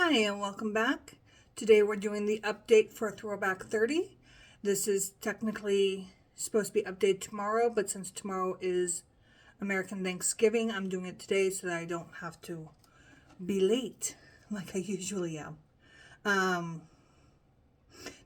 Hi and welcome back. Today we're doing the update for Throwback 30. This is technically supposed to be updated tomorrow, but since tomorrow is American Thanksgiving, I'm doing it today so that I don't have to be late like I usually am.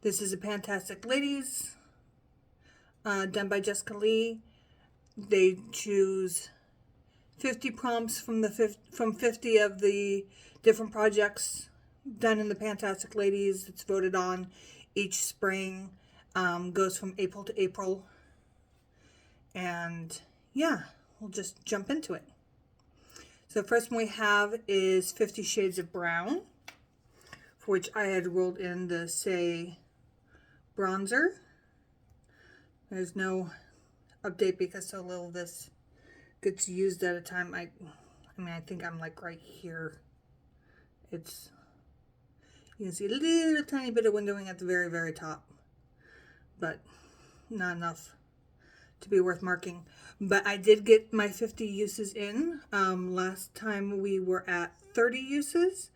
This is a Pantastic Ladies, done by Jessica Lee. They choose 50 prompts from 50 of the different projects done in the Pantastic Ladies. It's voted on each spring, goes from April to April. And yeah, we'll just jump into it. So the first one we have is 50 Shades of Brown, for which I had rolled in the Say bronzer. There's no update because so little of this gets used at a time. I think I'm like right here. It's, you can see a little tiny bit of windowing at the very, very top, but not enough to be worth marking. But I did get my 50 uses in. Last time we were at 30 uses.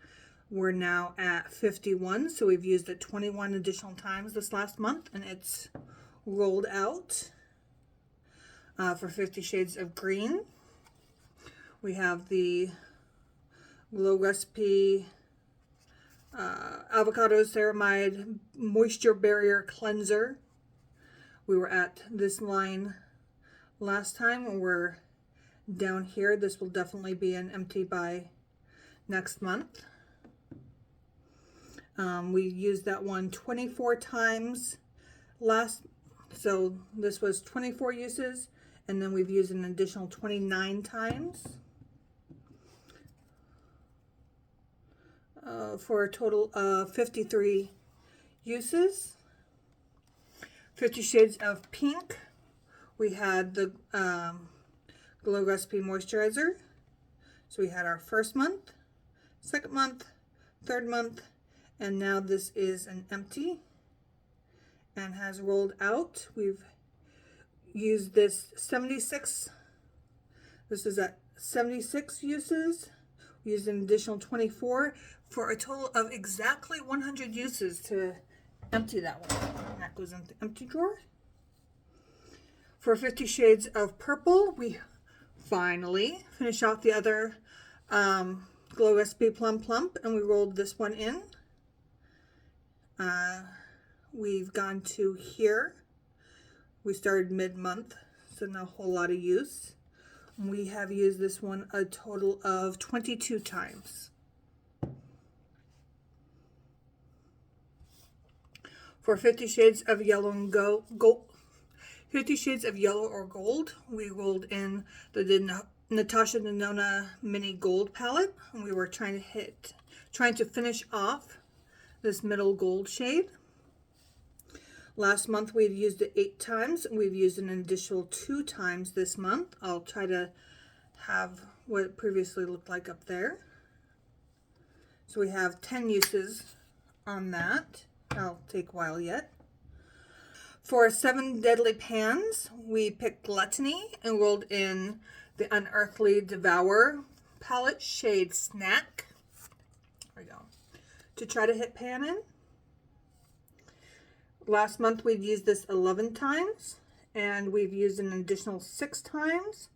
We're now at 51, so we've used it 21 additional times this last month, and it's rolled out. For 50 Shades of Green, we have the Glow Recipe Avocado Ceramide Moisture Barrier Cleanser. We were at this line last time, and we're down here. This will definitely be an empty by next month. We used that one 24 times so this was 24 uses, and then we've used an additional 29 times. For a total of 53 uses. 50 Shades of Pink, we had the Glow Recipe Moisturizer. So we had our first month, second month, third month, and now this is an empty and has rolled out. We've used this 76. This is at 76 uses. We used an additional 24 for a total of exactly 100 uses to empty that one. And that goes into the empty drawer. For 50 Shades of Purple, we finally finished off the other Glow Recipe Plum Plump, and we rolled this one in. We've gone to here. We started mid-month, so not a whole lot of use. We have used this one a total of 22 times. For 50 Shades of Yellow and Gold, 50 Shades of Yellow or Gold, we rolled in the Natasha Denona Mini Gold palette, and we were trying to finish off this middle gold shade. Last month we've used it 8 times, and we've used an additional 2 times this month. I'll try to have what it previously looked like up there. So we have 10 uses on that. That'll take a while yet. For 7 Deadly Pans, we picked Gluttony and rolled in the Unearthly Devour palette shade Snack. There we go. To try to hit pan in. Last month we've used this 11 times, and we've used an additional 6 times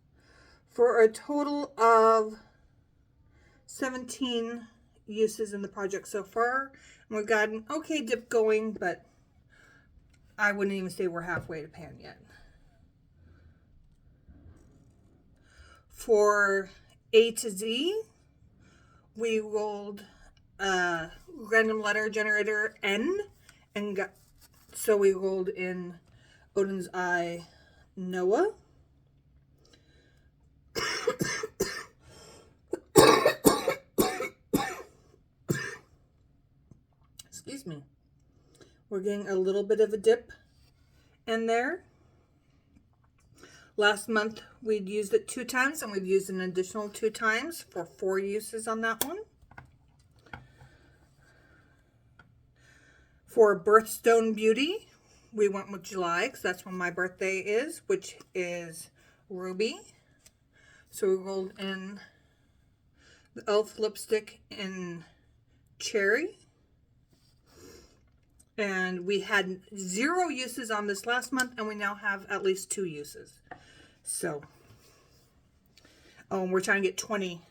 for a total of 17 uses in the project so far. And we've got an okay dip going, but I wouldn't even say we're halfway to pan yet. For A to Z, we rolled Random Letter Generator N, and so we rolled in Odin's Eye Noah. Excuse me. We're getting a little bit of a dip in there. Last month we'd used it 2 times, and we've used an additional 2 times for 4 uses on that one. For Birthstone Beauty, we went with July because that's when my birthday is, which is Ruby. So we rolled in the e.l.f. lipstick in Cherry. And we had 0 uses on this last month, and we now have at least 2 uses. So, we're trying to get 20.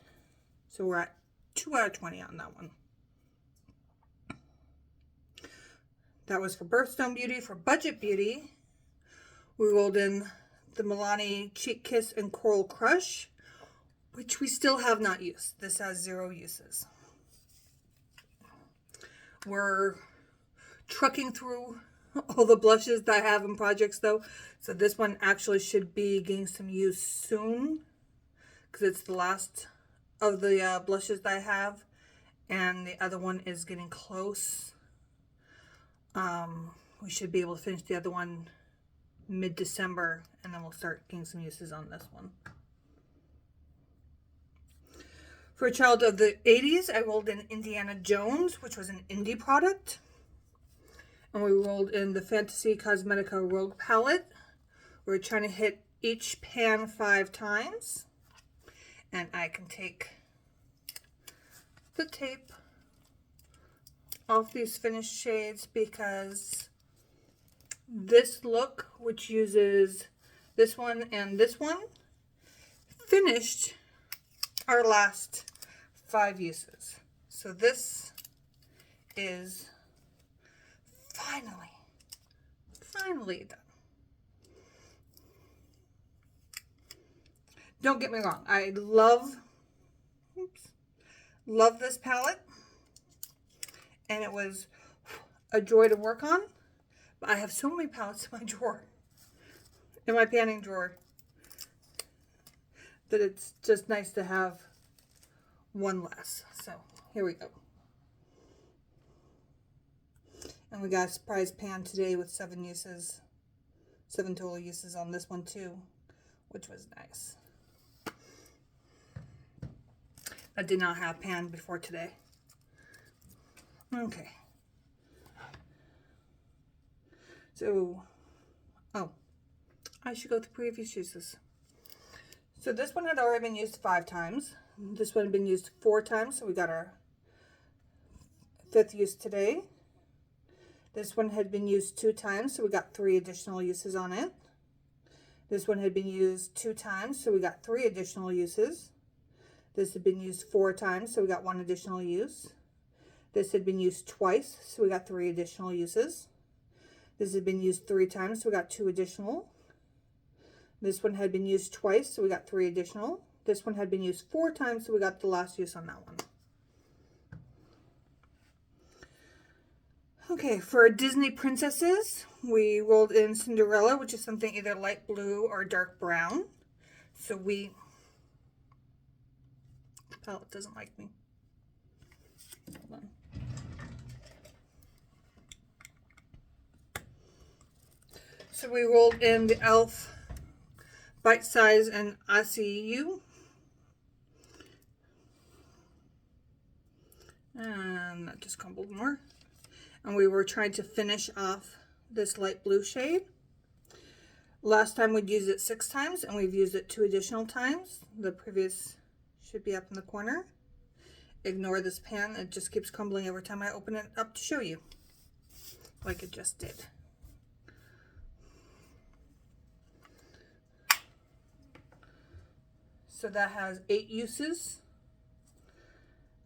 So we're at 2 out of 20 on that one. That was for Birthstone Beauty. For Budget Beauty, we rolled in the Milani Cheek Kiss and Coral Crush, which we still have not used. This has 0 uses. We're trucking through all the blushes that I have in projects though. So this one actually should be getting some use soon, because it's the last of the blushes that I have. And the other one is getting close. We should be able to finish the other one mid-December, and then we'll start getting some uses on this one. For a child of the 80s, I rolled in Indiana Jones, which was an indie product. And we rolled in the Fantasy Cosmetica Rogue Palette. We're trying to hit each pan 5 times. And I can take the tape off these finished shades because this look, which uses this one and this one, finished our last 5 uses. So this is finally done. Don't get me wrong, I love this palette, and it was a joy to work on. But I have so many palettes in my drawer, in my panning drawer, that it's just nice to have one less. So here we go. And we got a surprise pan today with 7 uses, 7 total uses on this one too, which was nice. I did not have pan before today. Okay. So, I should go through previous uses. So this one had already been used 5 times. This one had been used 4 times, so we got our 5th use today. This one had been used 2 times, so we got 3 additional uses on it. This one had been used 2 times, so we got 3 additional uses. This had been used 4 times, so we got 1 additional use. This had been used twice, so we got 3 additional uses. This had been used 3 times, so we got 2 additional. This one had been used twice, so we got 3 additional. This one had been used 4 times, so we got the last use on that one. Okay, for Disney princesses, we rolled in Cinderella, which is something either light blue or dark brown. So the palette doesn't like me. Hold on. So we rolled in the e.l.f. Bite Size and ICU. And that just crumbled more. And we were trying to finish off this light blue shade. Last time we'd used it 6 times, and we've used it 2 additional times. The previous should be up in the corner. Ignore this pan, it just keeps crumbling every time I open it up to show you, like it just did. So that has 8 uses.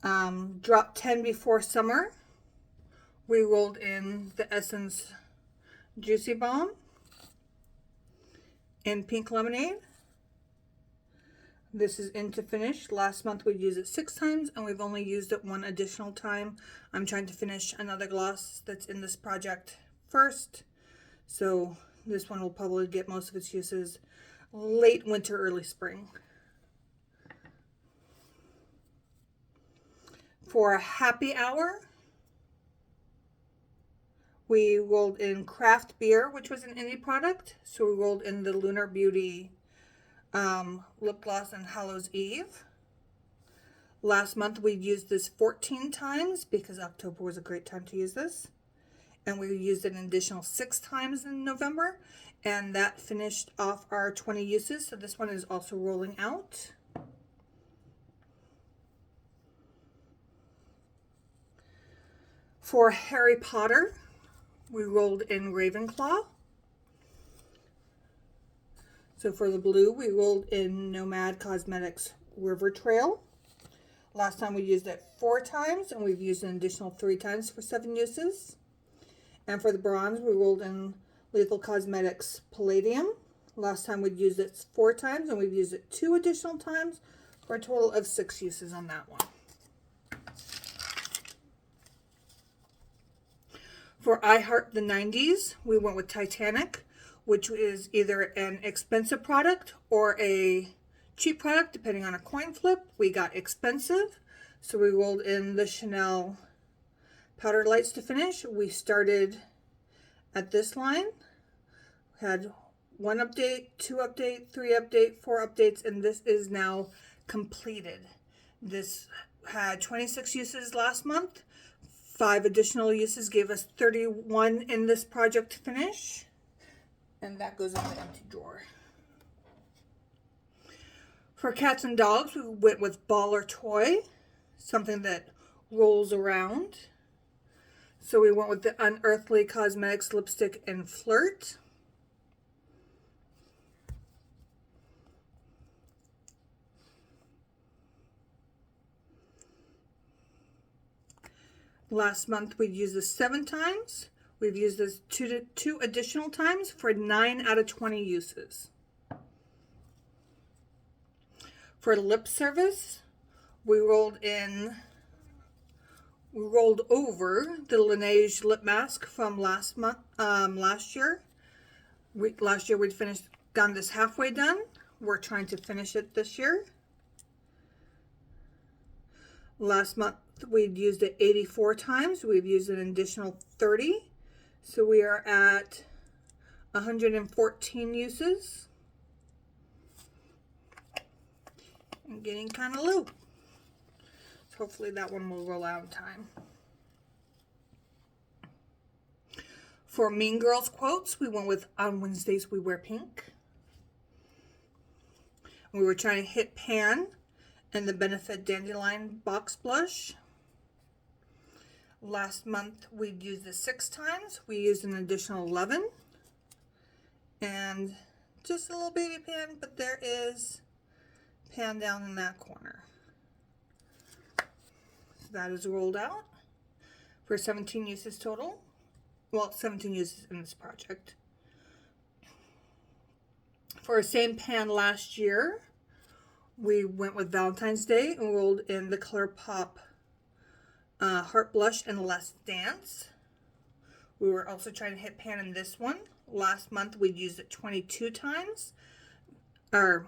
Drop 10 before summer. We rolled in the Essence Juicy Bomb and Pink Lemonade. This is in to finish. Last month we used it 6 times, and we've only used it 1 additional time. I'm trying to finish another gloss that's in this project first. So this one will probably get most of its uses late winter, early spring. For a happy hour, we rolled in Craft Beer, which was an indie product. So we rolled in the Lunar Beauty lip gloss and Hallows Eve. Last month we used this 14 times because October was a great time to use this. And we used it an additional 6 times in November. And that finished off our 20 uses. So this one is also rolling out. For Harry Potter, we rolled in Ravenclaw. So for the blue, we rolled in Nomad Cosmetics River Trail. Last time we used it 4 times, and we've used an additional 3 times for 7 uses. And for the bronze, we rolled in Lethal Cosmetics Palladium. Last time we used it 4 times, and we've used it 2 additional times for a total of 6 uses on that one. For I Heart the 90s, we went with Titanic, which is either an expensive product or a cheap product, depending on a coin flip. We got expensive, so we rolled in the Chanel Powder Lights to finish. We started at this line, had 1 update, 2 update, 3 update, 4 updates, and this is now completed. This had 26 uses last month. 5 additional uses gave us 31 in this project to finish. And that goes in the empty drawer. For cats and dogs, we went with Ball or Toy, something that rolls around. So we went with the Unearthly Cosmetics Lipstick and Flirt. Last month we used this 7 times. We've used this 2 additional times for 9 out of 20 uses. For lip service, we rolled over the Laneige lip mask from last year. Last year we'd gotten this halfway done. We're trying to finish it this year. Last month we'd used it 84 times. We've used an additional 30. So we are at 114 uses. I'm getting kind of low. So hopefully that one will roll out in time. For Mean Girls quotes, we went with On Wednesdays We Wear Pink. We were trying to hit pan and the Benefit Dandelion Box Blush. Last month we used this 6 times. We used an additional 11. And just a little baby pan, but there is pan down in that corner. So that is rolled out for 17 uses total. Well, 17 uses in this project. For our same pan last year, we went with Valentine's Day and rolled in the ColourPop Heart Blush and Let's Dance. We were also trying to hit pan in this one. Last month we used it 22 times. Or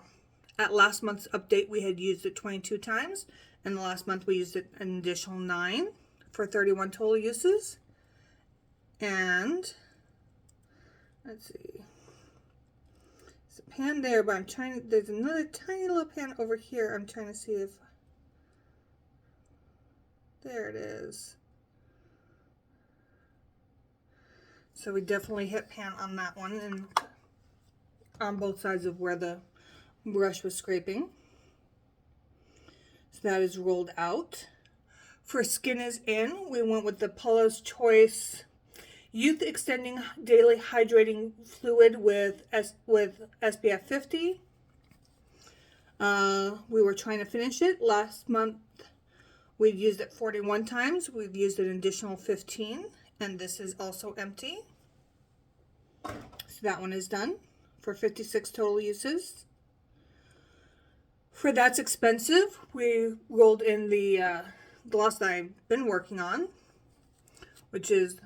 at last month's update we had used it 22 times. And the last month we used it an additional 9 for 31 total uses. And let's see. There's a pan there, but there's another tiny little pan over here. I'm trying to see if, there it is. So we definitely hit pan on that one and on both sides of where the brush was scraping. So that is rolled out. For Skin is In, we went with the Paula's Choice Youth Extending Daily Hydrating Fluid with SPF 50. We were trying to finish it. Last month we used it 41 times. We've used an additional 15. And this is also empty. So that one is done for 56 total uses. For That's Expensive, we rolled in the gloss that I've been working on, which is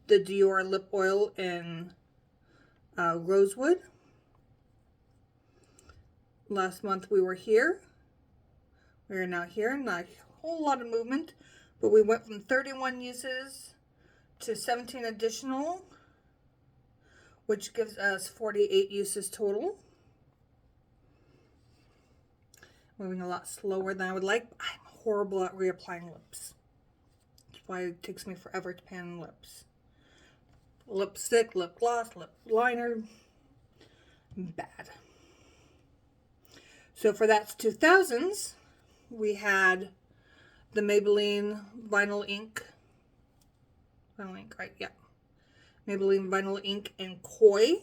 the Dior Lip Oil in Rosewood. Last month we were here. We are now here. Not a whole lot of movement, but we went from 31 uses to 17 additional, which gives us 48 uses total. Moving a lot slower than I would like. I'm horrible at reapplying lips. That's why it takes me forever to pan lips. Lipstick, lip gloss, lip liner. Bad. So for That's 2000s, we had the Maybelline Vinyl Ink Vinyl ink, right? Yeah. Maybelline Vinyl Ink and Koi,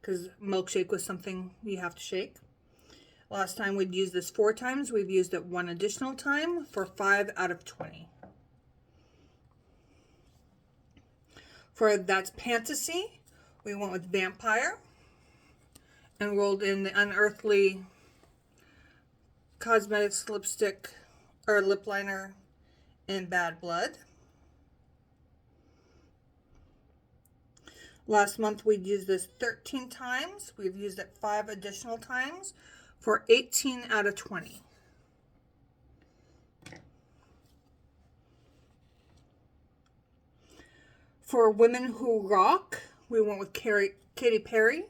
because Milkshake was something you have to shake. Last time we'd used this 4 times. We've used it 1 additional time for 5 out of 20. For That's Fantasy, we went with Vampire and rolled in the Unearthly Cosmetics lipstick or lip liner in Bad Blood. Last month we'd used this 13 times. We've used it 5 additional times for 18 out of 20. For Women Who Rock, we went with Katy Perry.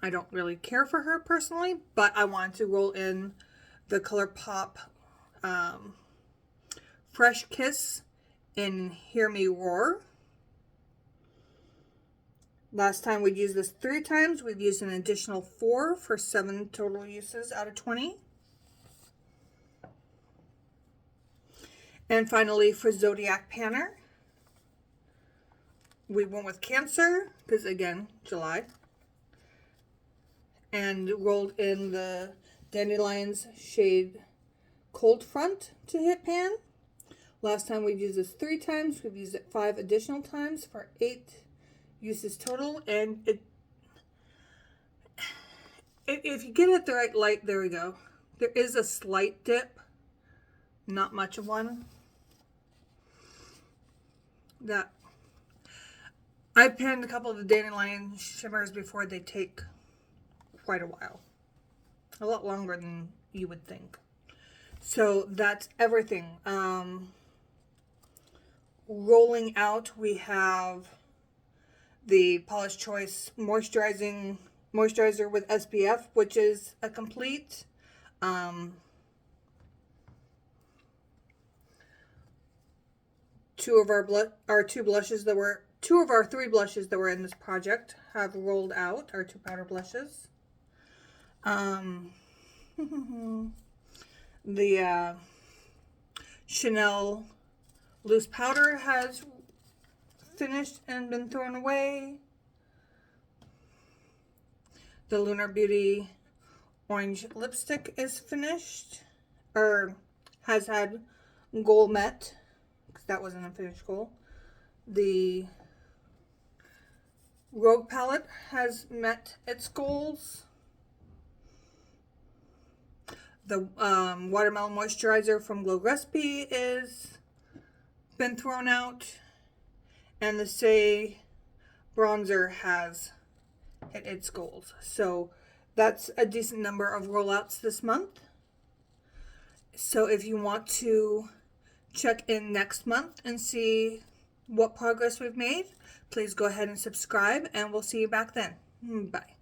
I don't really care for her personally, but I wanted to roll in the ColourPop Fresh Kiss in Hear Me Roar. Last time we'd used this 3 times. We've used an additional 4 for 7 total uses out of 20. And finally, for Zodiac Panner, we went with Cancer, because again, July. And rolled in the Dandelions shade Cold Front to hit pan. Last time we've used this 3 times. We've used it 5 additional times for 8 uses total. And if you get it at the right light, there we go. There is a slight dip, not much of one. That I've panned a couple of the Dandelion shimmers before. They take quite a while, a lot longer than you would think. So that's everything. Rolling out, we have the Polish Choice moisturizer with SPF, which is a complete. Two of our three blushes that were in this project have rolled out. Our 2 powder blushes. The Chanel loose powder has finished and been thrown away. The Lunar Beauty orange lipstick is finished, or has had goal met, because that wasn't a finished goal. The Rogue palette has met its goals. The watermelon moisturizer from Glow Recipe is been thrown out, and the Say bronzer has hit its goals. So that's a decent number of rollouts this month. So if you want to check in next month and see what progress we've made, please go ahead and subscribe, and we'll see you back then. Bye.